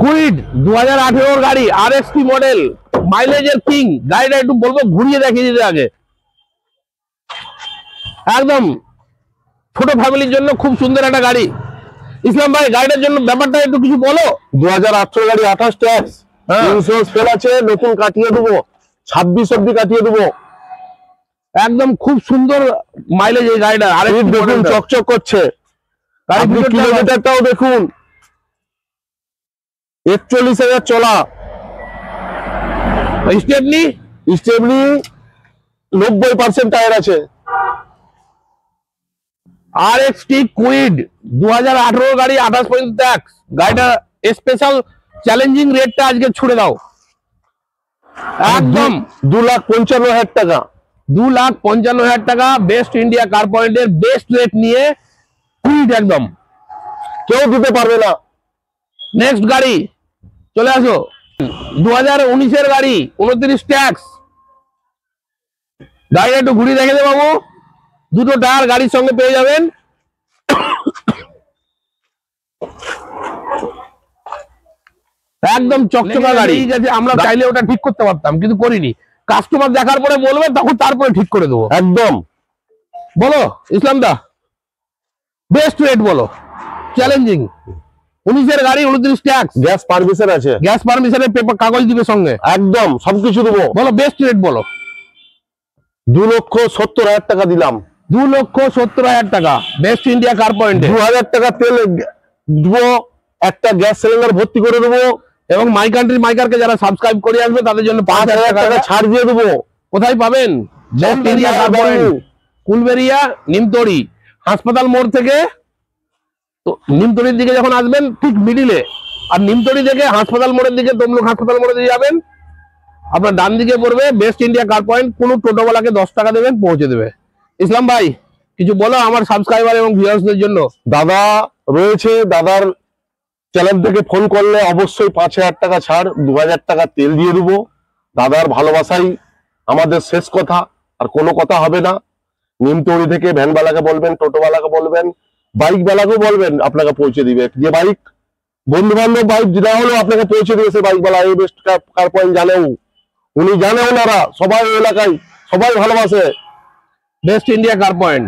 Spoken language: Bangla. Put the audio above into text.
কুইড 2018 গাড়ি, RXT মডেল, মাইলেজের কিং। গাড়িটা একটু বলবো ঘুরিয়ে দেখিয়ে দিতে আগে। একদম ছোট ফ্যামিলির জন্য খুব সুন্দর একটা গাড়ি। ইসলাম ভাই, গাড়িটার জন্য ব্যাপারটা একটু কিছু বলো। 2018 গাড়ি, 28 ট্যাক্স, ইন্স্যুরেন্স ফেল আছে, নতুন কাটিয়ে দেবো, 26 অব্দি কাটিয়ে দেবো। একদম খুব সুন্দর মাইলেজ এই গাড়িটা। আর দেখুন চকচক করছে। আপনি কিলোমিটারটাও দেখুন, 41,000 চলা। স্টেপনি 90% টায়ার আছে। RXT কুইড 2018 গাড়ি, 28 পর্যন্ত ট্যাক্স। গাড়িটা স্পেশাল চ্যালেঞ্জিং রেটটা আজকে ছুড়ে দাও। একদম 2,55,000 টাকা। 2,55,000 টাকা। বেস্ট ইন্ডিয়া কার পয়েন্টের বেস্ট রেট নিয়ে কুইড, একদম কেউ দিতে পারবে না। নেক্সট গাড়ি চলে আসো। 2019 গাড়ি, 29 ট্যাক্স। গাড়িটা একটু ঘুরিয়ে দেখে দে বাবু। দুটো টায়ার গাড়ির সঙ্গে পেয়ে যাবেন। একদম চকচকা গাড়ি। আমরা চাইলে ওটা ঠিক করতে পারতাম, কিন্তু করিনি। কাস্টমার দেখার পরে বলবে, তখন তারপরে ঠিক করে দেবো। একদম বলো ইসলাম দা, বেস্ট রেট বলো। চ্যালেঞ্জিং 19 গাড়ি, 29 ট্যাক্স। গ্যাস পারমিশন আছে। গ্যাস পারমিশনের পেপার কাগজ দিবে সঙ্গে। একদম সবকিছু দেবো। বলো বেস্ট রেট বলো। 2,70,000 টাকা দিলাম। 2,70,000 টাকা। বেস্ট ইন্ডিয়া কার পয়েন্টে 2,000 টাকা তেল দেবো, একটা গ্যাস সিলিন্ডার ভর্তি করে দেবো, এবং মাই কান্ট্রি মাইকারকে যারা সাবস্ক্রাইব করে আসবে তাদের জন্য 5,000 টাকা ছাড় দিয়ে দেবো। কোথায় পাবেন? Best India car point, Kulberia, Nimtori হাসপাতাল মোড় থেকে। তো নিমতড়ির দিকে যখন আসবেন ঠিক মিডিলে, আর নিমতড়ি থেকে হাসপাতাল মোড়ের দিকে, তমলুক হাসপাতাল মোড়ে দিয়ে যাবেন, আপনার ডান দিকে পড়বে বেস্ট ইন্ডিয়া কার পয়েন্ট। কোন টোটোওয়ালাকে 10 টাকা দেবেন, পৌঁছে দেবে। ইসলাম ভাই কিছু বলো আমার সাবস্ক্রাইবার এবং ভিউয়ার্সদের জন্য। দাদা রয়েছে, দাদার চ্যানেল থেকে ফোন করলে অবশ্যই 5,000 টাকা ছাড়, 2,000 টাকা তেল দিয়ে দেবো। দাদার ভালোবাসাই আমাদের শেষ কথা, আর কোনো কথা হবে না। নিমতড়ি থেকে ভ্যানওয়ালাকে বলবেন, টোটোওয়ালাকে বলবেন, বাইকওয়ালাকেও বলবেন, আপনাকে পৌঁছে দিবে। যে বাইক বন্ধু বান্ধব বাইক যেটা হলো আপনাকে পৌঁছে দিবে সে বাইকওয়ালা। এই বেস্ট কার পয়েন্ট জানেও, উনি জানে, ওনারা সবাই এলাকায় সবাই ভালোবাসে বেস্ট ইন্ডিয়া কার পয়েন্ট।